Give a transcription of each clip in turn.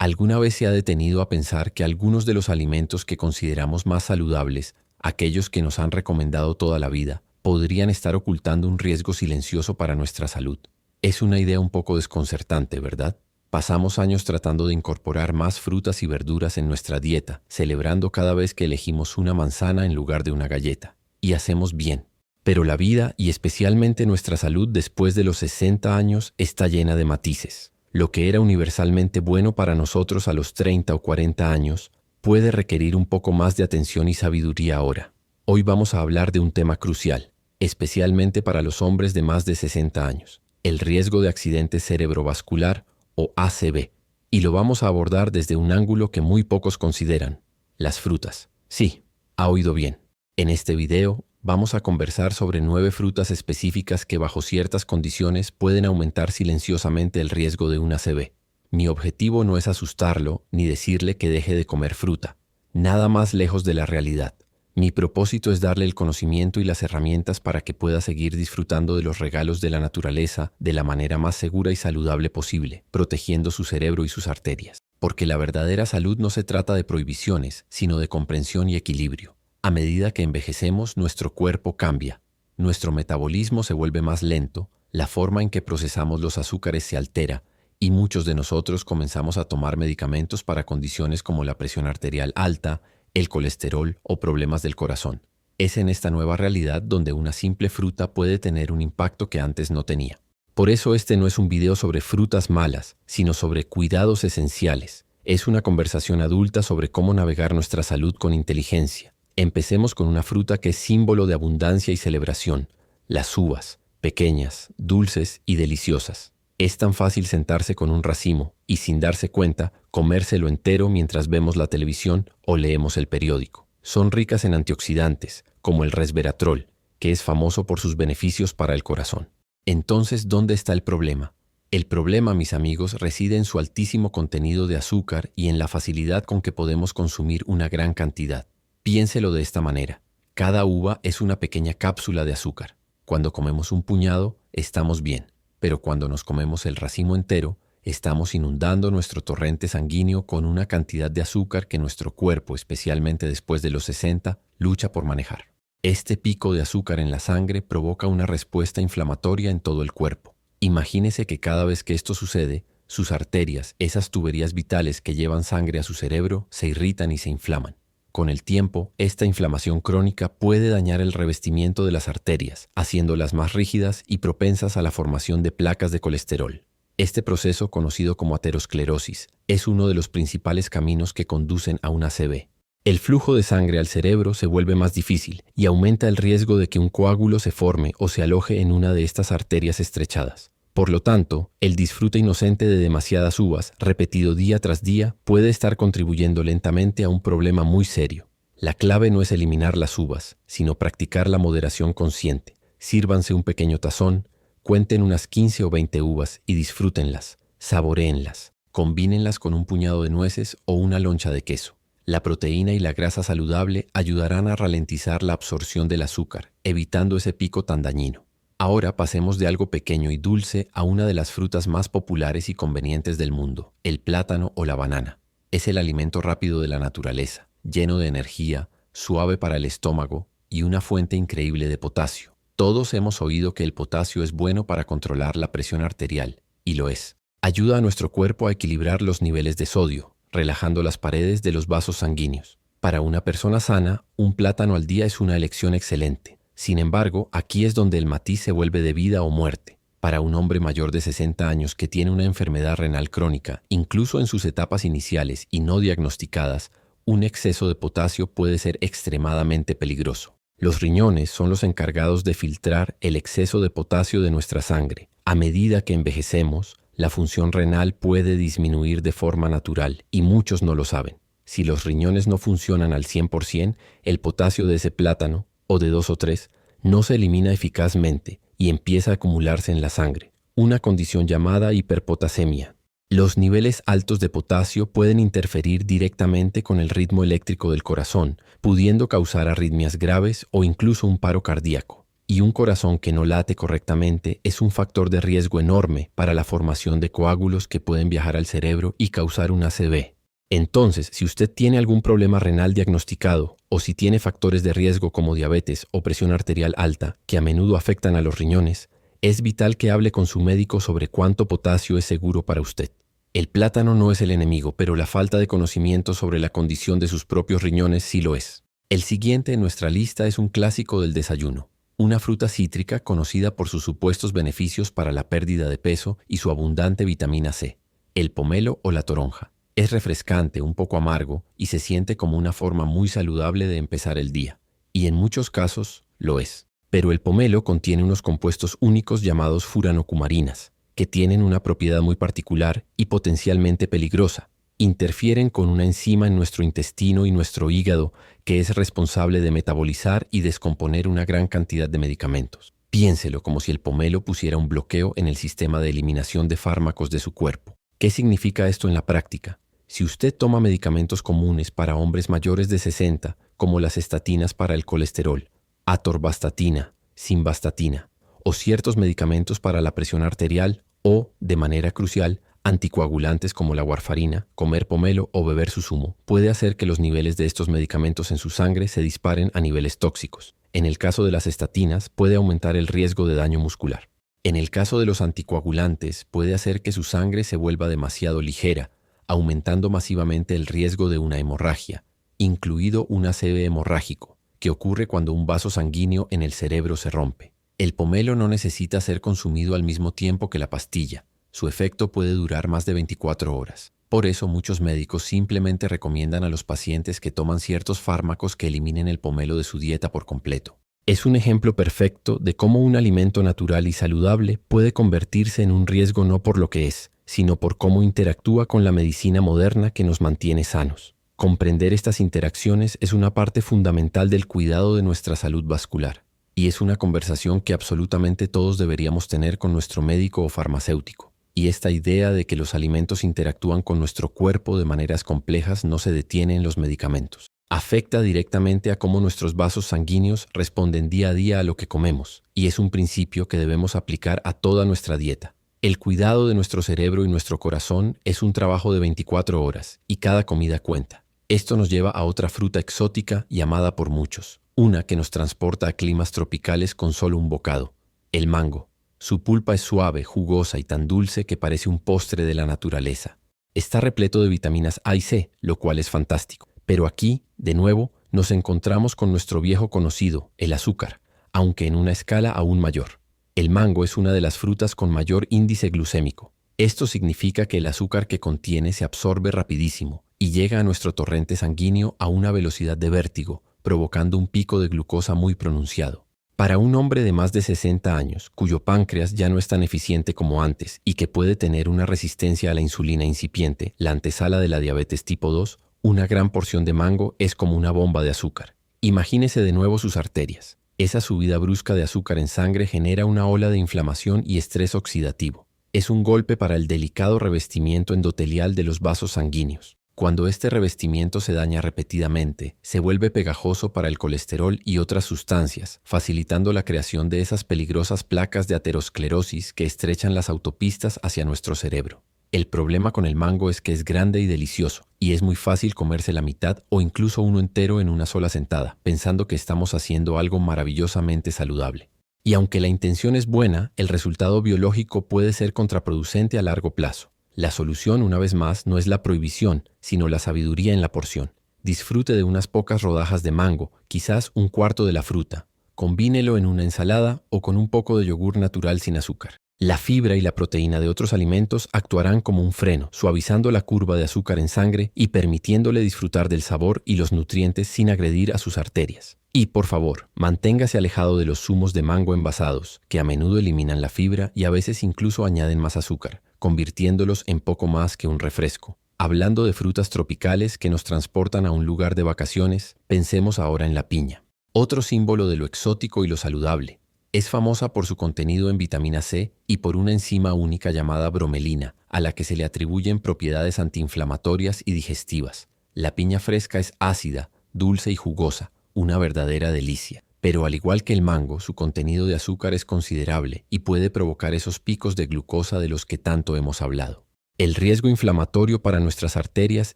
¿Alguna vez se ha detenido a pensar que algunos de los alimentos que consideramos más saludables, aquellos que nos han recomendado toda la vida, podrían estar ocultando un riesgo silencioso para nuestra salud? Es una idea un poco desconcertante, ¿verdad? Pasamos años tratando de incorporar más frutas y verduras en nuestra dieta, celebrando cada vez que elegimos una manzana en lugar de una galleta. Y hacemos bien. Pero la vida, y especialmente nuestra salud después de los 60 años, está llena de matices. Lo que era universalmente bueno para nosotros a los 30 o 40 años puede requerir un poco más de atención y sabiduría ahora. Hoy vamos a hablar de un tema crucial, especialmente para los hombres de más de 60 años, el riesgo de accidente cerebrovascular o ACV. Y lo vamos a abordar desde un ángulo que muy pocos consideran: las frutas. Sí, ha oído bien. En este video vamos a conversar sobre 9 frutas específicas que bajo ciertas condiciones pueden aumentar silenciosamente el riesgo de un ACV. Mi objetivo no es asustarlo ni decirle que deje de comer fruta. Nada más lejos de la realidad. Mi propósito es darle el conocimiento y las herramientas para que pueda seguir disfrutando de los regalos de la naturaleza de la manera más segura y saludable posible, protegiendo su cerebro y sus arterias. Porque la verdadera salud no se trata de prohibiciones, sino de comprensión y equilibrio. A medida que envejecemos, nuestro cuerpo cambia. Nuestro metabolismo se vuelve más lento, la forma en que procesamos los azúcares se altera, y muchos de nosotros comenzamos a tomar medicamentos para condiciones como la presión arterial alta, el colesterol o problemas del corazón. Es en esta nueva realidad donde una simple fruta puede tener un impacto que antes no tenía. Por eso este no es un video sobre frutas malas, sino sobre cuidados esenciales. Es una conversación adulta sobre cómo navegar nuestra salud con inteligencia. Empecemos con una fruta que es símbolo de abundancia y celebración: las uvas, pequeñas, dulces y deliciosas. Es tan fácil sentarse con un racimo y, sin darse cuenta, comérselo entero mientras vemos la televisión o leemos el periódico. Son ricas en antioxidantes, como el resveratrol, que es famoso por sus beneficios para el corazón. Entonces, ¿dónde está el problema? El problema, mis amigos, reside en su altísimo contenido de azúcar y en la facilidad con que podemos consumir una gran cantidad. Piénselo de esta manera: cada uva es una pequeña cápsula de azúcar. Cuando comemos un puñado, estamos bien. Pero cuando nos comemos el racimo entero, estamos inundando nuestro torrente sanguíneo con una cantidad de azúcar que nuestro cuerpo, especialmente después de los 60, lucha por manejar. Este pico de azúcar en la sangre provoca una respuesta inflamatoria en todo el cuerpo. Imagínese que cada vez que esto sucede, sus arterias, esas tuberías vitales que llevan sangre a su cerebro, se irritan y se inflaman. Con el tiempo, esta inflamación crónica puede dañar el revestimiento de las arterias, haciéndolas más rígidas y propensas a la formación de placas de colesterol. Este proceso, conocido como aterosclerosis, es uno de los principales caminos que conducen a un ACV. El flujo de sangre al cerebro se vuelve más difícil y aumenta el riesgo de que un coágulo se forme o se aloje en una de estas arterias estrechadas. Por lo tanto, el disfrute inocente de demasiadas uvas, repetido día tras día, puede estar contribuyendo lentamente a un problema muy serio. La clave no es eliminar las uvas, sino practicar la moderación consciente. Sírvanse un pequeño tazón, cuenten unas 15 o 20 uvas y disfrútenlas, saboréenlas. Combínenlas con un puñado de nueces o una loncha de queso. La proteína y la grasa saludable ayudarán a ralentizar la absorción del azúcar, evitando ese pico tan dañino. Ahora pasemos de algo pequeño y dulce a una de las frutas más populares y convenientes del mundo: el plátano o la banana. Es el alimento rápido de la naturaleza, lleno de energía, suave para el estómago y una fuente increíble de potasio. Todos hemos oído que el potasio es bueno para controlar la presión arterial, y lo es. Ayuda a nuestro cuerpo a equilibrar los niveles de sodio, relajando las paredes de los vasos sanguíneos. Para una persona sana, un plátano al día es una elección excelente. Sin embargo, aquí es donde el matiz se vuelve de vida o muerte. Para un hombre mayor de 60 años que tiene una enfermedad renal crónica, incluso en sus etapas iniciales y no diagnosticadas, un exceso de potasio puede ser extremadamente peligroso. Los riñones son los encargados de filtrar el exceso de potasio de nuestra sangre. A medida que envejecemos, la función renal puede disminuir de forma natural y muchos no lo saben. Si los riñones no funcionan al 100%, el potasio de ese plátano, o de 2 o 3, no se elimina eficazmente y empieza a acumularse en la sangre, una condición llamada hiperpotasemia. Los niveles altos de potasio pueden interferir directamente con el ritmo eléctrico del corazón, pudiendo causar arritmias graves o incluso un paro cardíaco. y un corazón que no late correctamente es un factor de riesgo enorme para la formación de coágulos que pueden viajar al cerebro y causar un ACV. Entonces, si usted tiene algún problema renal diagnosticado o si tiene factores de riesgo como diabetes o presión arterial alta que a menudo afectan a los riñones, es vital que hable con su médico sobre cuánto potasio es seguro para usted. El plátano no es el enemigo, pero la falta de conocimiento sobre la condición de sus propios riñones sí lo es. El siguiente en nuestra lista es un clásico del desayuno, una fruta cítrica conocida por sus supuestos beneficios para la pérdida de peso y su abundante vitamina C, el pomelo o la toronja. Es refrescante, un poco amargo y se siente como una forma muy saludable de empezar el día. Y en muchos casos lo es. Pero el pomelo contiene unos compuestos únicos llamados furanocumarinas, que tienen una propiedad muy particular y potencialmente peligrosa. Interfieren con una enzima en nuestro intestino y nuestro hígado que es responsable de metabolizar y descomponer una gran cantidad de medicamentos. Piénselo como si el pomelo pusiera un bloqueo en el sistema de eliminación de fármacos de su cuerpo. ¿Qué significa esto en la práctica? Si usted toma medicamentos comunes para hombres mayores de 60, como las estatinas para el colesterol, atorvastatina, simvastatina, o ciertos medicamentos para la presión arterial o, de manera crucial, anticoagulantes como la warfarina, comer pomelo o beber su zumo, puede hacer que los niveles de estos medicamentos en su sangre se disparen a niveles tóxicos. En el caso de las estatinas, puede aumentar el riesgo de daño muscular. En el caso de los anticoagulantes, puede hacer que su sangre se vuelva demasiado ligera, aumentando masivamente el riesgo de una hemorragia, incluido un ACV hemorrágico, que ocurre cuando un vaso sanguíneo en el cerebro se rompe. El pomelo no necesita ser consumido al mismo tiempo que la pastilla. Su efecto puede durar más de 24 horas. Por eso muchos médicos simplemente recomiendan a los pacientes que toman ciertos fármacos que eliminen el pomelo de su dieta por completo. Es un ejemplo perfecto de cómo un alimento natural y saludable puede convertirse en un riesgo no por lo que es, sino por cómo interactúa con la medicina moderna que nos mantiene sanos. Comprender estas interacciones es una parte fundamental del cuidado de nuestra salud vascular, y es una conversación que absolutamente todos deberíamos tener con nuestro médico o farmacéutico. Y esta idea de que los alimentos interactúan con nuestro cuerpo de maneras complejas no se detiene en los medicamentos. Afecta directamente a cómo nuestros vasos sanguíneos responden día a día a lo que comemos, y es un principio que debemos aplicar a toda nuestra dieta. El cuidado de nuestro cerebro y nuestro corazón es un trabajo de 24 horas, y cada comida cuenta. Esto nos lleva a otra fruta exótica llamada por muchos, una que nos transporta a climas tropicales con solo un bocado, el mango. Su pulpa es suave, jugosa y tan dulce que parece un postre de la naturaleza. Está repleto de vitaminas A y C, lo cual es fantástico. Pero aquí, de nuevo, nos encontramos con nuestro viejo conocido, el azúcar, aunque en una escala aún mayor. El mango es una de las frutas con mayor índice glucémico. Esto significa que el azúcar que contiene se absorbe rapidísimo y llega a nuestro torrente sanguíneo a una velocidad de vértigo, provocando un pico de glucosa muy pronunciado. Para un hombre de más de 60 años, cuyo páncreas ya no es tan eficiente como antes y que puede tener una resistencia a la insulina incipiente, la antesala de la diabetes tipo 2, una gran porción de mango es como una bomba de azúcar. Imagínese de nuevo sus arterias. Esa subida brusca de azúcar en sangre genera una ola de inflamación y estrés oxidativo. Es un golpe para el delicado revestimiento endotelial de los vasos sanguíneos. Cuando este revestimiento se daña repetidamente, se vuelve pegajoso para el colesterol y otras sustancias, facilitando la creación de esas peligrosas placas de aterosclerosis que estrechan las autopistas hacia nuestro cerebro. El problema con el mango es que es grande y delicioso, y es muy fácil comerse la mitad o incluso uno entero en una sola sentada, pensando que estamos haciendo algo maravillosamente saludable. Y aunque la intención es buena, el resultado biológico puede ser contraproducente a largo plazo. La solución, una vez más, no es la prohibición, sino la sabiduría en la porción. Disfrute de unas pocas rodajas de mango, quizás un cuarto de la fruta. Combínelo en una ensalada o con un poco de yogur natural sin azúcar. La fibra y la proteína de otros alimentos actuarán como un freno, suavizando la curva de azúcar en sangre y permitiéndole disfrutar del sabor y los nutrientes sin agredir a sus arterias. Y, por favor, manténgase alejado de los zumos de mango envasados, que a menudo eliminan la fibra y a veces incluso añaden más azúcar, convirtiéndolos en poco más que un refresco. Hablando de frutas tropicales que nos transportan a un lugar de vacaciones, pensemos ahora en la piña. Otro símbolo de lo exótico y lo saludable. Es famosa por su contenido en vitamina C y por una enzima única llamada bromelina, a la que se le atribuyen propiedades antiinflamatorias y digestivas. La piña fresca es ácida, dulce y jugosa, una verdadera delicia. Pero al igual que el mango, su contenido de azúcar es considerable y puede provocar esos picos de glucosa de los que tanto hemos hablado. El riesgo inflamatorio para nuestras arterias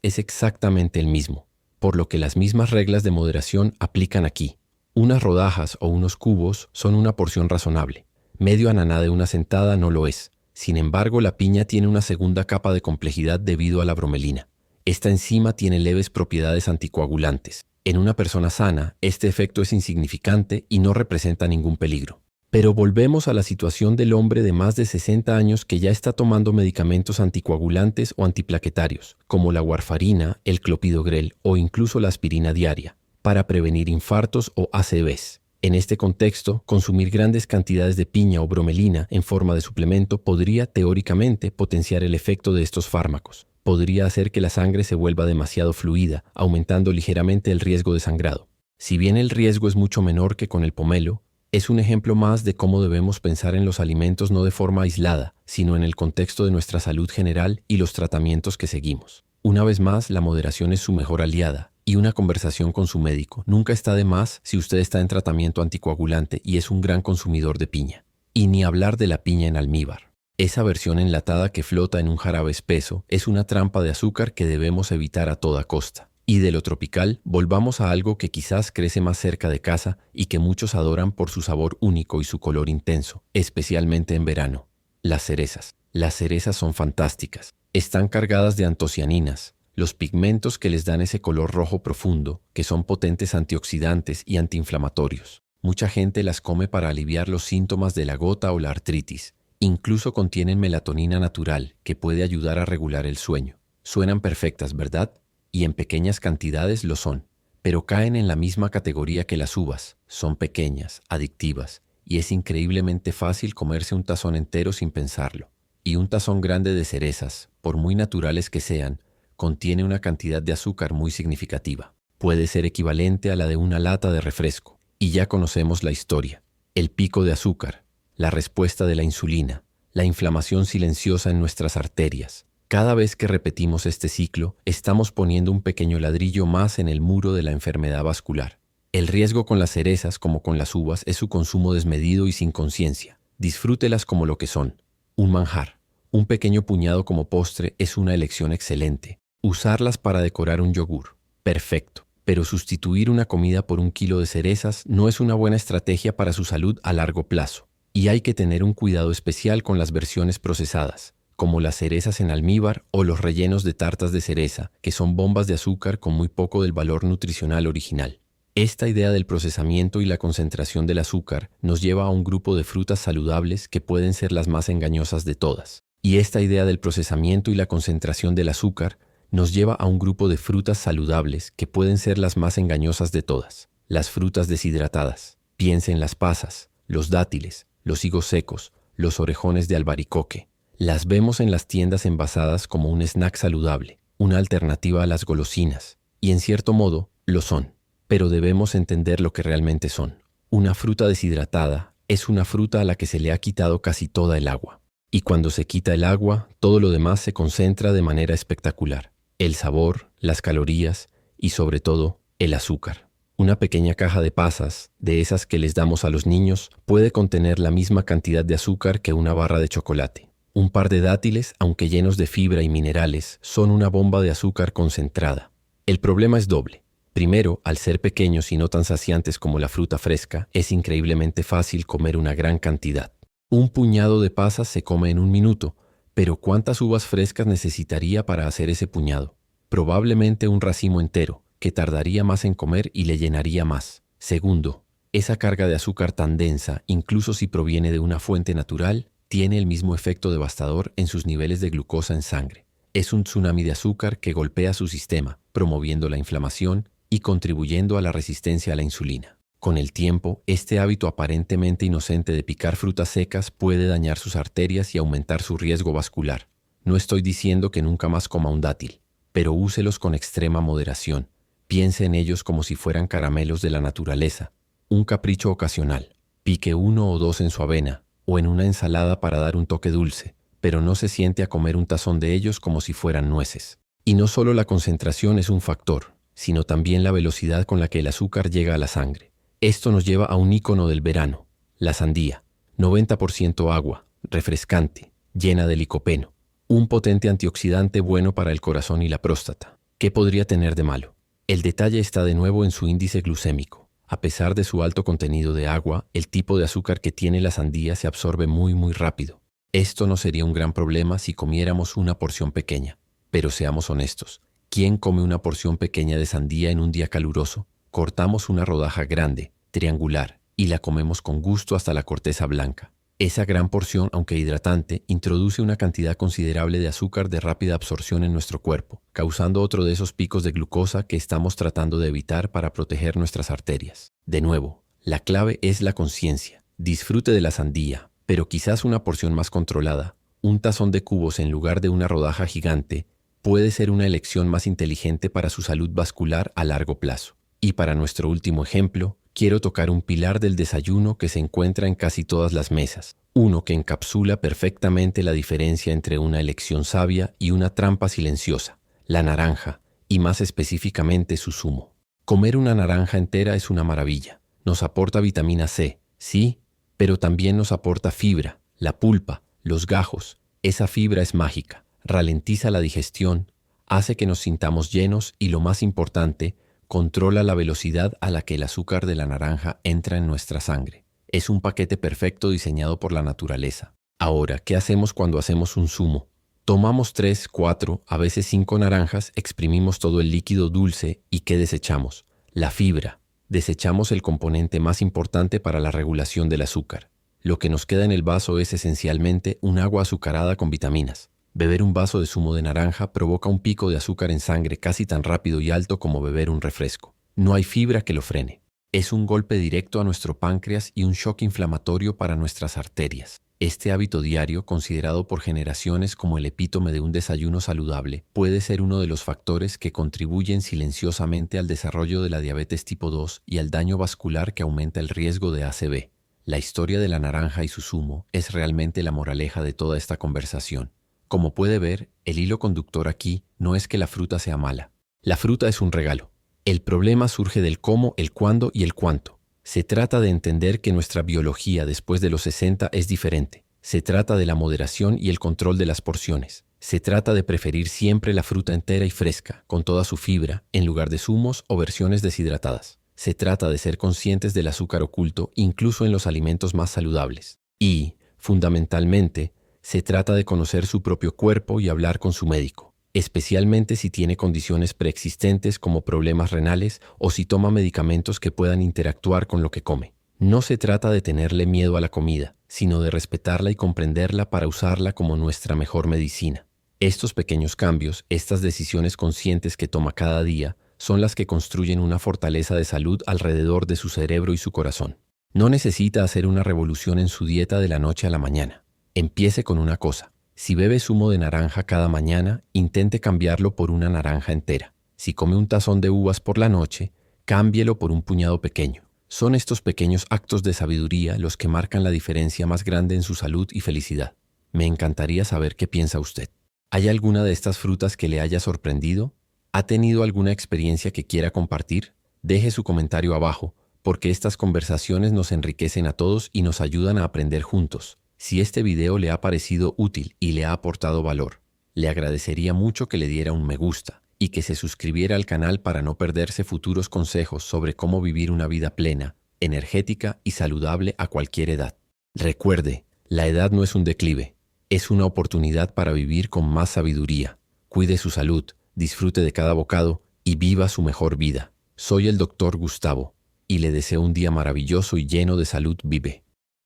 es exactamente el mismo, por lo que las mismas reglas de moderación aplican aquí. Unas rodajas o unos cubos son una porción razonable. Medio ananá de una sentada no lo es. Sin embargo, la piña tiene una segunda capa de complejidad debido a la bromelina. Esta enzima tiene leves propiedades anticoagulantes. En una persona sana, este efecto es insignificante y no representa ningún peligro. Pero volvemos a la situación del hombre de más de 60 años que ya está tomando medicamentos anticoagulantes o antiplaquetarios, como la warfarina, el clopidogrel o incluso la aspirina diaria, para prevenir infartos o ACVs. En este contexto, consumir grandes cantidades de piña o bromelina en forma de suplemento podría teóricamente potenciar el efecto de estos fármacos. Podría hacer que la sangre se vuelva demasiado fluida, aumentando ligeramente el riesgo de sangrado. Si bien el riesgo es mucho menor que con el pomelo, es un ejemplo más de cómo debemos pensar en los alimentos no de forma aislada, sino en el contexto de nuestra salud general y los tratamientos que seguimos. Una vez más, la moderación es su mejor aliada, y una conversación con su médico nunca está de más si usted está en tratamiento anticoagulante y es un gran consumidor de piña. Y ni hablar de la piña en almíbar. Esa versión enlatada que flota en un jarabe espeso es una trampa de azúcar que debemos evitar a toda costa. Y de lo tropical, volvamos a algo que quizás crece más cerca de casa y que muchos adoran por su sabor único y su color intenso, especialmente en verano. Las cerezas. Las cerezas son fantásticas. Están cargadas de antocianinas, los pigmentos que les dan ese color rojo profundo, que son potentes antioxidantes y antiinflamatorios. Mucha gente las come para aliviar los síntomas de la gota o la artritis. Incluso contienen melatonina natural, que puede ayudar a regular el sueño. Suenan perfectas, ¿verdad? Y en pequeñas cantidades lo son, pero caen en la misma categoría que las uvas. Son pequeñas, adictivas, y es increíblemente fácil comerse un tazón entero sin pensarlo. Y un tazón grande de cerezas, por muy naturales que sean, contiene una cantidad de azúcar muy significativa. Puede ser equivalente a la de una lata de refresco. Y ya conocemos la historia. El pico de azúcar, la respuesta de la insulina, la inflamación silenciosa en nuestras arterias. Cada vez que repetimos este ciclo, estamos poniendo un pequeño ladrillo más en el muro de la enfermedad vascular. El riesgo con las cerezas, como con las uvas, es su consumo desmedido y sin conciencia. Disfrútelas como lo que son, un manjar. Un pequeño puñado como postre es una elección excelente. Usarlas para decorar un yogur, perfecto. Pero sustituir una comida por un kilo de cerezas no es una buena estrategia para su salud a largo plazo. Y hay que tener un cuidado especial con las versiones procesadas, como las cerezas en almíbar o los rellenos de tartas de cereza, que son bombas de azúcar con muy poco del valor nutricional original. Esta idea del procesamiento y la concentración del azúcar nos lleva a un grupo de frutas saludables que pueden ser las más engañosas de todas. Y esta idea del procesamiento y la concentración del azúcar nos lleva a un grupo de frutas saludables que pueden ser las más engañosas de todas. Las frutas deshidratadas. Piense en las pasas, los dátiles, los higos secos, los orejones de albaricoque. Las vemos en las tiendas envasadas como un snack saludable, una alternativa a las golosinas, y en cierto modo lo son, pero debemos entender lo que realmente son. Una fruta deshidratada es una fruta a la que se le ha quitado casi toda el agua, y cuando se quita el agua, todo lo demás se concentra de manera espectacular. El sabor, las calorías y sobre todo, el azúcar. Una pequeña caja de pasas, de esas que les damos a los niños, puede contener la misma cantidad de azúcar que una barra de chocolate. Un par de dátiles, aunque llenos de fibra y minerales, son una bomba de azúcar concentrada. El problema es doble. Primero, al ser pequeños y no tan saciantes como la fruta fresca, es increíblemente fácil comer una gran cantidad. Un puñado de pasas se come en un minuto, pero ¿cuántas uvas frescas necesitaría para hacer ese puñado? Probablemente un racimo entero, que tardaría más en comer y le llenaría más. Segundo, esa carga de azúcar tan densa, incluso si proviene de una fuente natural, tiene el mismo efecto devastador en sus niveles de glucosa en sangre. Es un tsunami de azúcar que golpea su sistema, promoviendo la inflamación y contribuyendo a la resistencia a la insulina. Con el tiempo, este hábito aparentemente inocente de picar frutas secas puede dañar sus arterias y aumentar su riesgo vascular. No estoy diciendo que nunca más coma un dátil, pero úselos con extrema moderación. Piense en ellos como si fueran caramelos de la naturaleza, un capricho ocasional. Pique 1 o 2 en su avena o en una ensalada para dar un toque dulce, pero no se siente a comer un tazón de ellos como si fueran nueces. Y no solo la concentración es un factor, sino también la velocidad con la que el azúcar llega a la sangre. Esto nos lleva a un ícono del verano, la sandía. 90% agua, refrescante, llena de licopeno. Un potente antioxidante bueno para el corazón y la próstata. ¿Qué podría tener de malo? El detalle está de nuevo en su índice glucémico. A pesar de su alto contenido de agua, el tipo de azúcar que tiene la sandía se absorbe muy rápido. Esto no sería un gran problema si comiéramos una porción pequeña. Pero seamos honestos, ¿quién come una porción pequeña de sandía en un día caluroso? Cortamos una rodaja grande, triangular, y la comemos con gusto hasta la corteza blanca. Esa gran porción, aunque hidratante, introduce una cantidad considerable de azúcar de rápida absorción en nuestro cuerpo, causando otro de esos picos de glucosa que estamos tratando de evitar para proteger nuestras arterias. De nuevo, la clave es la conciencia. Disfrute de la sandía, pero quizás una porción más controlada, un tazón de cubos en lugar de una rodaja gigante, puede ser una elección más inteligente para su salud vascular a largo plazo. Y para nuestro último ejemplo, quiero tocar un pilar del desayuno que se encuentra en casi todas las mesas, uno que encapsula perfectamente la diferencia entre una elección sabia y una trampa silenciosa, la naranja, y más específicamente su zumo. Comer una naranja entera es una maravilla. Nos aporta vitamina C, sí, pero también nos aporta fibra, la pulpa, los gajos. Esa fibra es mágica, ralentiza la digestión, hace que nos sintamos llenos y, lo más importante, controla la velocidad a la que el azúcar de la naranja entra en nuestra sangre. Es un paquete perfecto diseñado por la naturaleza. Ahora, ¿qué hacemos cuando hacemos un zumo? Tomamos 3, 4, a veces 5 naranjas, exprimimos todo el líquido dulce y ¿qué desechamos? La fibra. Desechamos el componente más importante para la regulación del azúcar. Lo que nos queda en el vaso es esencialmente un agua azucarada con vitaminas. Beber un vaso de zumo de naranja provoca un pico de azúcar en sangre casi tan rápido y alto como beber un refresco. No hay fibra que lo frene. Es un golpe directo a nuestro páncreas y un shock inflamatorio para nuestras arterias. Este hábito diario, considerado por generaciones como el epítome de un desayuno saludable, puede ser uno de los factores que contribuyen silenciosamente al desarrollo de la diabetes tipo 2 y al daño vascular que aumenta el riesgo de ACV. La historia de la naranja y su zumo es realmente la moraleja de toda esta conversación. Como puede ver, el hilo conductor aquí no es que la fruta sea mala. La fruta es un regalo. El problema surge del cómo, el cuándo y el cuánto. Se trata de entender que nuestra biología después de los 60 es diferente. Se trata de la moderación y el control de las porciones. Se trata de preferir siempre la fruta entera y fresca, con toda su fibra, en lugar de zumos o versiones deshidratadas. Se trata de ser conscientes del azúcar oculto, incluso en los alimentos más saludables. Y, fundamentalmente, se trata de conocer su propio cuerpo y hablar con su médico, especialmente si tiene condiciones preexistentes como problemas renales o si toma medicamentos que puedan interactuar con lo que come. No se trata de tenerle miedo a la comida, sino de respetarla y comprenderla para usarla como nuestra mejor medicina. Estos pequeños cambios, estas decisiones conscientes que toma cada día, son las que construyen una fortaleza de salud alrededor de su cerebro y su corazón. No necesita hacer una revolución en su dieta de la noche a la mañana. Empiece con una cosa. Si bebe zumo de naranja cada mañana, intente cambiarlo por una naranja entera. Si come un tazón de uvas por la noche, cámbielo por un puñado pequeño. Son estos pequeños actos de sabiduría los que marcan la diferencia más grande en su salud y felicidad. Me encantaría saber qué piensa usted. ¿Hay alguna de estas frutas que le haya sorprendido? ¿Ha tenido alguna experiencia que quiera compartir? Deje su comentario abajo, porque estas conversaciones nos enriquecen a todos y nos ayudan a aprender juntos. Si este video le ha parecido útil y le ha aportado valor, le agradecería mucho que le diera un me gusta y que se suscribiera al canal para no perderse futuros consejos sobre cómo vivir una vida plena, energética y saludable a cualquier edad. Recuerde, la edad no es un declive, es una oportunidad para vivir con más sabiduría. Cuide su salud, disfrute de cada bocado y viva su mejor vida. Soy el Dr. Gustavo y le deseo un día maravilloso y lleno de salud. Vive.